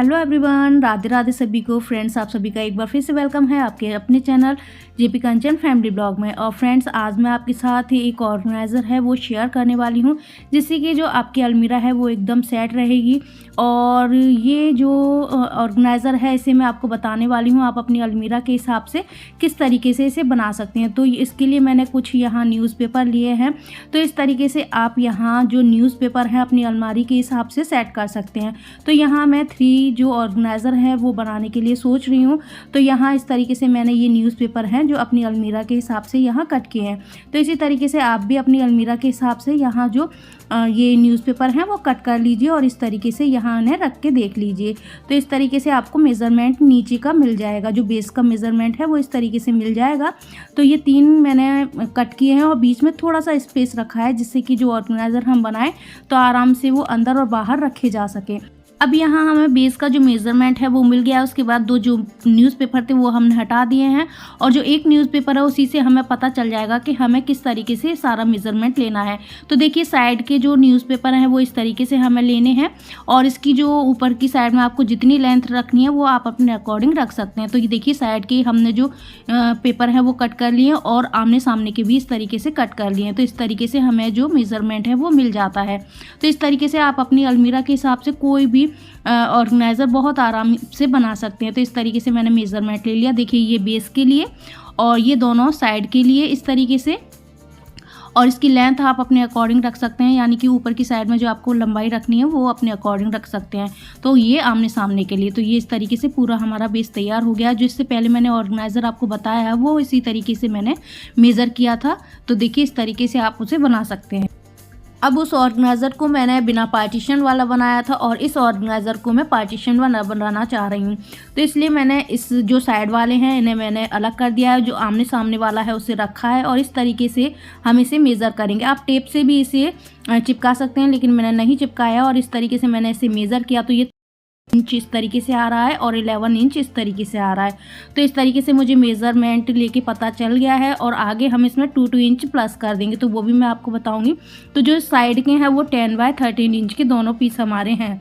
Hello everyone, Radhe Radhe सभी को। Friends, आप सभी का एक बार फिर से वेलकम है आपके अपने चैनल जेपी कंचन फैमिली ब्लॉग में। और फ्रेंड्स, आज मैं आपके साथ ही एक ऑर्गेनाइज़र है वो शेयर करने वाली हूँ, जिससे कि जो आपकी अलमीरा है वो एकदम सेट रहेगी। और ये जो ऑर्गेनाइज़र है इसे मैं आपको बताने वाली हूँ आप अपनी अलमीरा के हिसाब से किस तरीके से इसे बना सकते हैं। तो इसके लिए मैंने कुछ यहाँ न्यूज़पेपर लिए हैं। तो इस तरीके से आप यहाँ जो न्यूज़पेपर है अपनी अलमारी के हिसाब से सेट कर सकते हैं। तो यहाँ मैं 3 जो ऑर्गेनाइज़र है वो बनाने के लिए सोच रही हूँ। तो यहाँ इस तरीके से मैंने ये न्यूज़पेपर हैं जो अपनी अलमीरा के हिसाब से यहाँ कट किए हैं। तो इसी तरीके से आप भी अपनी अलमीरा के हिसाब से यहाँ जो ये न्यूज़पेपर हैं वो कट कर लीजिए और इस तरीके से यहाँ इन्हें रख के देख लीजिए। तो इस तरीके से आपको मेज़रमेंट नीचे का मिल जाएगा, जो बेस का मेज़रमेंट है वो इस तरीके से मिल जाएगा। तो ये 3 मैंने कट किए हैं और बीच में थोड़ा सा स्पेस रखा है, जिससे कि जो ऑर्गेनाइज़र हम बनाएं तो आराम से वो अंदर और बाहर रखे जा सके। अब यहाँ हमें बेस का जो मेज़रमेंट है वो मिल गया है। उसके बाद 2 जो न्यूज़पेपर थे वो हमने हटा दिए हैं और जो एक न्यूज़पेपर है उसी से हमें पता चल जाएगा कि हमें किस तरीके से सारा मेज़रमेंट लेना है। तो देखिए, साइड के जो न्यूज़पेपर हैं वो इस तरीके से हमें लेने हैं और इसकी जो ऊपर की साइड में आपको जितनी लेंथ रखनी है वो आप अपने अकॉर्डिंग रख सकते हैं। तो ये देखिए, साइड के हमने जो पेपर है वो कट कर लिए और आमने सामने के भी इस तरीके से कट कर लिए हैं। तो इस तरीके से हमें जो मेज़रमेंट है वो मिल जाता है। तो इस तरीके से आप अपनी अलमीरा के हिसाब से कोई भी ऑर्गेनाइज़र बहुत आराम से बना सकते हैं। तो इस तरीके से मैंने मेज़रमेंट ले लिया। देखिए, ये बेस के लिए और ये दोनों साइड के लिए इस तरीके से। और इसकी लेंथ आप अपने अकॉर्डिंग रख सकते हैं, यानी कि ऊपर की साइड में जो आपको लंबाई रखनी है वो अपने अकॉर्डिंग रख सकते हैं। तो ये आमने सामने के लिए। तो ये इस तरीके से पूरा हमारा बेस तैयार हो गया। जो इससे पहले मैंने ऑर्गेनाइज़र आपको बताया है वो इसी तरीके से मैंने मेज़र किया था। तो देखिए, इस तरीके से आप उसे बना सकते हैं। अब उस ऑर्गेनाइज़र को मैंने बिना पार्टीशन वाला बनाया था और इस ऑर्गेनाइज़र को मैं पार्टीशन वाला बनाना चाह रही हूँ। तो इसलिए मैंने इस जो साइड वाले हैं इन्हें मैंने अलग कर दिया है, जो आमने सामने वाला है उसे रखा है और इस तरीके से हम इसे मेज़र करेंगे। आप टेप से भी इसे चिपका सकते हैं, लेकिन मैंने नहीं चिपकाया और इस तरीके से मैंने इसे मेज़र किया। तो ये इंच इस तरीके से आ रहा है और 11 इंच इस तरीके से आ रहा है। तो इस तरीके से मुझे मेज़रमेंट लेके पता चल गया है और आगे हम इसमें 2 इंच प्लस कर देंगे, तो वो भी मैं आपको बताऊंगी। तो जो साइड के हैं वो 10 बाय 13 इंच के दोनों पीस हमारे हैं।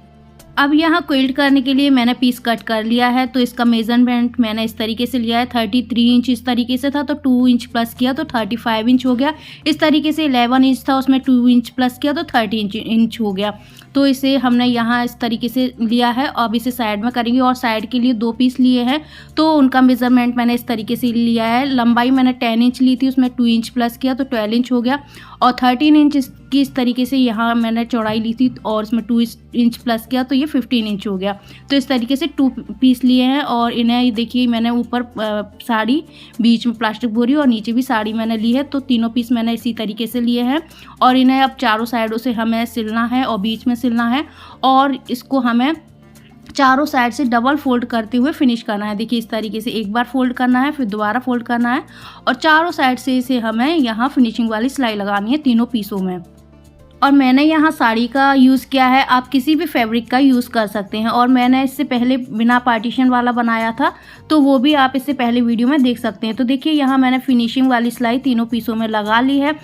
अब यहाँ क्विल्ट करने के लिए मैंने पीस कट कर लिया है। तो इसका मेज़रमेंट मैंने इस तरीके से लिया है। 33 इंच इस तरीके से था, तो 2 इंच प्लस किया तो 35 इंच हो गया। इस तरीके से 11 इंच था, उसमें 2 इंच प्लस किया तो 30 इंच हो गया। तो इसे हमने यहाँ इस तरीके से लिया है। अब इसे साइड में करेंगे और साइड के लिए 2 पीस लिए हैं, तो उनका मेज़रमेंट मैंने इस तरीके से लिया है। लंबाई मैंने 10 इंच ली थी, उसमें 2 इंच प्लस किया तो 12 इंच हो गया। और 13 इंच की इस तरीके से यहाँ मैंने चौड़ाई ली थी और इसमें 2 इंच प्लस किया तो ये 15 इंच हो गया। तो इस तरीके से 2 पीस लिए हैं और इन्हें देखिए, मैंने ऊपर साड़ी, बीच में प्लास्टिक बोरी और नीचे भी साड़ी मैंने ली है। तो तीनों पीस मैंने इसी तरीके से लिए हैं और इन्हें अब चारों साइडों से हमें सिलना है और बीच में सिलना है और इसको हमें चारों साइड से डबल फोल्ड करते हुए फिनिश करना है। देखिए, इस तरीके से एक बार फोल्ड करना है, फिर दोबारा फोल्ड करना है और चारों साइड से इसे हमें यहाँ फिनिशिंग वाली सिलाई लगानी है तीनों पीसों में। और मैंने यहाँ साड़ी का यूज़ किया है, आप किसी भी फैब्रिक का यूज़ कर सकते हैं। और मैंने इससे पहले बिना पार्टीशन वाला बनाया था, तो वो भी आप इससे पहले वीडियो में देख सकते हैं। तो देखिए, यहाँ मैंने फिनिशिंग वाली सिलाई तीनों पीसों में लगा ली है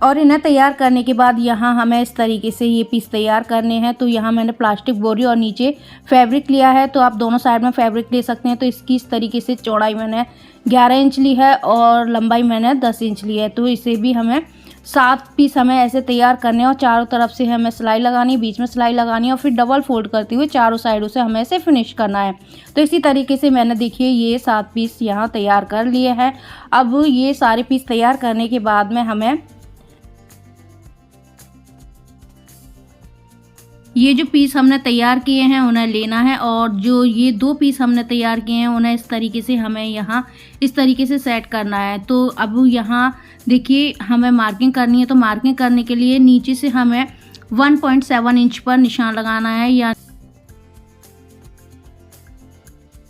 और इन्हें तैयार करने के बाद यहाँ हमें इस तरीके से ये पीस तैयार करने हैं। तो यहाँ मैंने प्लास्टिक बोरी और नीचे फैब्रिक लिया है, तो आप दोनों साइड में फैब्रिक ले सकते हैं। तो इसकी इस तरीके से चौड़ाई मैंने 11 इंच ली है और लंबाई मैंने 10 इंच ली है। तो इसे भी हमें 7 पीस हमें ऐसे तैयार करने हैं और चारों तरफ से हमें सिलाई लगानी है, बीच में सिलाई लगानी है और फिर डबल फोल्ड करते हुए चारों साइडों से हमें इसे फिनिश करना है। तो इसी तरीके से मैंने देखिए ये 7 पीस यहाँ तैयार कर लिए हैं। अब ये सारे पीस तैयार करने के बाद में हमें ये जो पीस हमने तैयार किए हैं उन्हें लेना है और जो ये 2 पीस हमने तैयार किए हैं उन्हें इस तरीके से हमें यहाँ इस तरीके से सेट करना है। तो अब यहाँ देखिए, हमें मार्किंग करनी है। तो मार्किंग करने के लिए नीचे से हमें 1.7 इंच पर निशान लगाना है या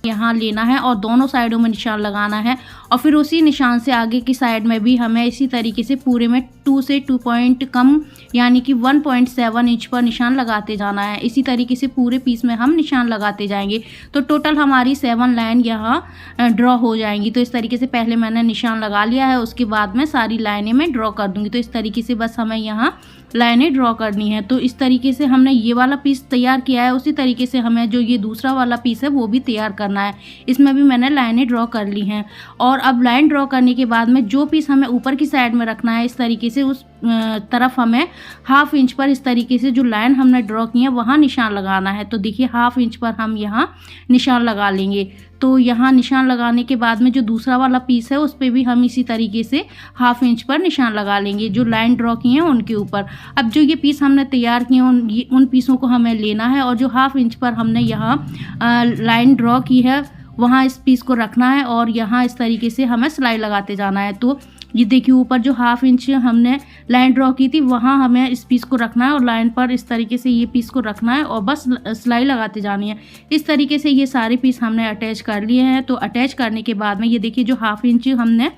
यहाँ लेना है और दोनों साइडों में निशान लगाना है और फिर उसी निशान से आगे की साइड में भी हमें इसी तरीके से पूरे में 2 से 2 पॉइंट कम यानी कि 1.7 इंच पर निशान लगाते जाना है। इसी तरीके से पूरे पीस में हम निशान लगाते जाएंगे। तो टोटल हमारी 7 लाइन यहाँ ड्रॉ हो जाएंगी। तो इस तरीके से पहले मैंने निशान लगा लिया है, उसके बाद में सारी लाइनें मैं ड्रॉ कर दूँगी। तो इस तरीके से बस हमें यहाँ लाइनें ड्रॉ करनी है। तो इस तरीके से हमने ये वाला पीस तैयार किया है, उसी तरीके से हमें जो ये दूसरा वाला पीस है वो भी तैयार करना है। इसमें भी मैंने लाइनें ड्रॉ कर ली हैं। और अब लाइन ड्रॉ करने के बाद में जो पीस हमें ऊपर की साइड में रखना है, इस तरीके से उस तरफ हमें 1/2 इंच पर इस तरीके से जो लाइन हमने ड्रॉ की है वहाँ निशान लगाना है। तो देखिए 1/2 इंच पर हम यहाँ निशान लगा लेंगे। तो यहाँ निशान लगाने के बाद में जो दूसरा वाला पीस है उस पर भी हम इसी तरीके से 1/2 इंच पर निशान लगा लेंगे, जो लाइन ड्रॉ की है उनके ऊपर। अब जो ये पीस हमने तैयार किए उन पीसों को हमें लेना है और जो 1/2 इंच पर हमने यहाँ लाइन ड्रॉ की है वहाँ इस पीस को रखना है और यहाँ इस तरीके से हमें सिलाई लगाते जाना है। तो ये देखिए ऊपर जो 1/2 इंच हमने लाइन ड्रॉ की थी वहाँ हमें इस पीस को रखना है और लाइन पर इस तरीके से ये पीस को रखना है और बस सिलाई लगाते जानी है। इस तरीके से ये सारे पीस हमने अटैच कर लिए हैं। तो अटैच करने के बाद में ये देखिए जो 1/2 इंच हमने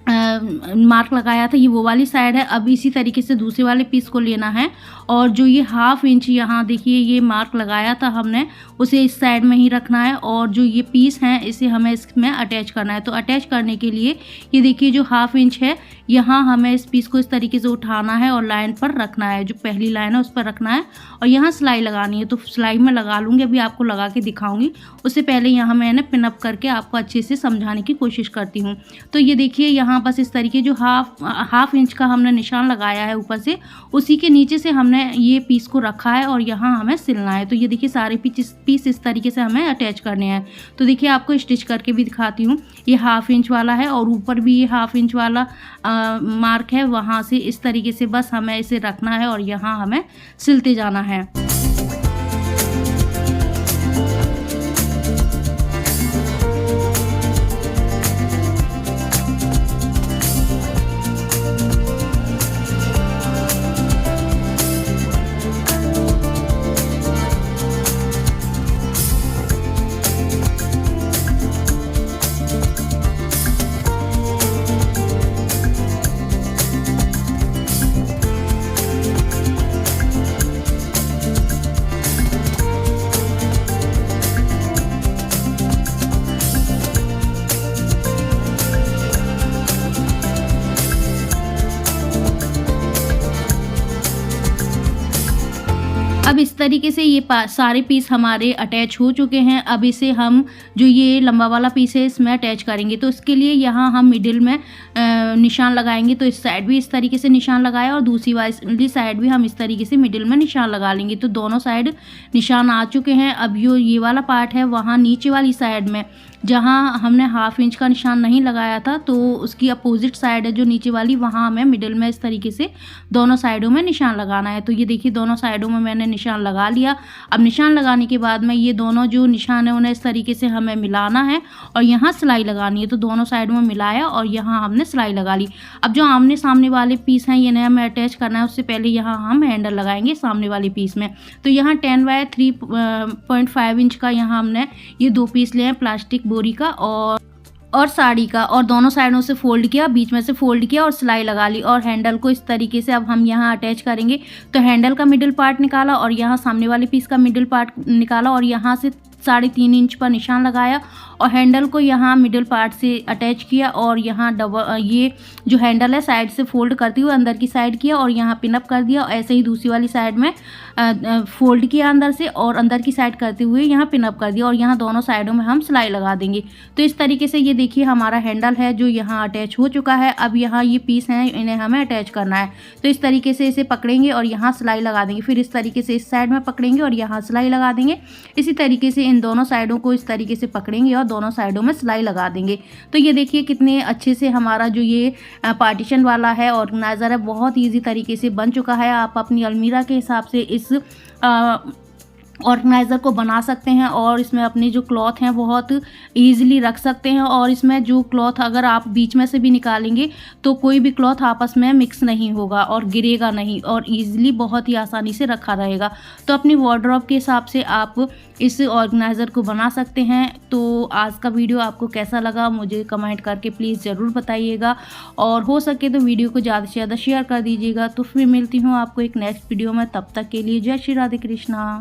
मार्क लगाया था ये वो वाली साइड है। अब इसी तरीके से दूसरे वाले पीस को लेना है और जो ये 1/2 इंच यहाँ देखिए ये मार्क लगाया था हमने उसे इस साइड में ही रखना है और जो ये पीस हैं इसे हमें इसमें अटैच करना है। तो अटैच करने के लिए ये देखिए जो 1/2 इंच है यहाँ हमें इस पीस को इस तरीके से उठाना है और लाइन पर रखना है, जो पहली लाइन है उस पर रखना है और यहाँ सिलाई लगानी है। तो सिलाई में लगा लूँगी, अभी आपको लगा के दिखाऊंगी। उससे पहले यहाँ मैंने पिनअप करके आपको अच्छे से समझाने की कोशिश करती हूँ। तो ये देखिए यहाँ बस इस तरीके जो 1/2 इंच का हमने निशान लगाया है ऊपर से, उसी के नीचे से हमने ये पीस को रखा है और यहाँ हमें सिलना है। तो ये देखिए सारे पीस इस तरीके से हमें अटैच करने हैं। तो देखिए आपको स्टिच करके भी दिखाती हूँ। ये 1/2 इंच वाला है और ऊपर भी ये 1/2 इंच वाला मार्क है, वहाँ से इस तरीके से बस हमें इसे रखना है और यहाँ हमें सिलते जाना है। अब इस तरीके से ये सारे पीस हमारे अटैच हो चुके हैं। अब इसे हम जो ये लंबा वाला पीस है इसमें अटैच करेंगे। तो इसके लिए यहाँ हम मिडिल में निशान लगाएंगे। तो इस साइड भी इस तरीके से निशान लगाया और दूसरी वाली साइड भी हम इस तरीके से मिडिल में निशान लगा लेंगे। तो दोनों साइड निशान आ चुके हैं। अब ये वाला पार्ट है वहाँ नीचे वाली साइड में जहाँ हमने 1/2 इंच का निशान नहीं लगाया था तो उसकी अपोजिट साइड है जो नीचे वाली, वहाँ हमें मिडिल में इस तरीके से दोनों साइडों में निशान लगाना है। तो ये देखिए दोनों साइडों में मैंने निशान लगा लिया। अब निशान लगाने के बाद में ये दोनों जो निशान है उन्हें इस तरीके से हमें मिलाना है और यहाँ सिलाई लगानी है। तो दोनों साइडों में मिलाया और यहाँ हमने सिलाई लगा ली। अब जो आमने सामने वाले पीस हैं इन्हें हमें अटैच करना है, उससे पहले यहाँ हम हैंडल लगाएंगे सामने वाले पीस में। तो यहाँ 10 बाय 3.5 इंच का यहाँ हमने ये 2 पीस लिए हैं प्लास्टिक बोरी का और साड़ी का, और दोनों साइडों से फोल्ड किया, बीच में से फोल्ड किया और सिलाई लगा ली। और हैंडल को इस तरीके से अब हम यहाँ अटैच करेंगे। तो हैंडल का मिडिल पार्ट निकाला और यहाँ सामने वाले पीस का मिडिल पार्ट निकाला और यहाँ से 3.5 इंच पर निशान लगाया और हैंडल को यहाँ मिडिल पार्ट से अटैच किया और यहाँ ये जो हैंडल है साइड से फोल्ड करते हुए अंदर की साइड किया और यहाँ पिनअप कर दिया। ऐसे ही दूसरी वाली साइड में फोल्ड किया अंदर से और अंदर की साइड करते हुए यहाँ पिनअप कर दिया और यहाँ दोनों साइडों में हम सिलाई लगा देंगे। तो इस तरीके से ये देखिए हमारा हैंडल है जो यहाँ अटैच हो चुका है। अब यहाँ ये पीस हैं इन्हें हमें अटैच करना है। तो इस तरीके से इसे पकड़ेंगे और यहाँ सिलाई लगा देंगे। फिर इस तरीके से इस साइड में पकड़ेंगे और यहाँ सिलाई लगा देंगे। इसी तरीके से इन दोनों साइडों को इस तरीके से पकड़ेंगे और दोनों साइडों में सिलाई लगा देंगे। तो ये देखिए कितने अच्छे से हमारा जो ये पार्टीशन वाला है ऑर्गेनाइज़र है बहुत ईजी तरीके से बन चुका है। आप अपनी अलमीरा के हिसाब से इस ऑर्गेनाइज़र को बना सकते हैं और इसमें अपनी जो क्लॉथ हैं बहुत ईजिली रख सकते हैं। और इसमें जो क्लॉथ अगर आप बीच में से भी निकालेंगे तो कोई भी क्लॉथ आपस में मिक्स नहीं होगा और गिरेगा नहीं और ईजिली बहुत ही आसानी से रखा रहेगा। तो अपनी वार्डरोब के हिसाब से आप इस ऑर्गेनाइज़र को बना सकते हैं। तो आज का वीडियो आपको कैसा लगा मुझे कमेंट करके प्लीज़ ज़रूर बताइएगा और हो सके तो वीडियो को ज़्यादा से ज़्यादा शेयर कर दीजिएगा। तो फिर मिलती हूँ आपको एक नेक्स्ट वीडियो में, तब तक के लिए जय श्री राधे कृष्णा।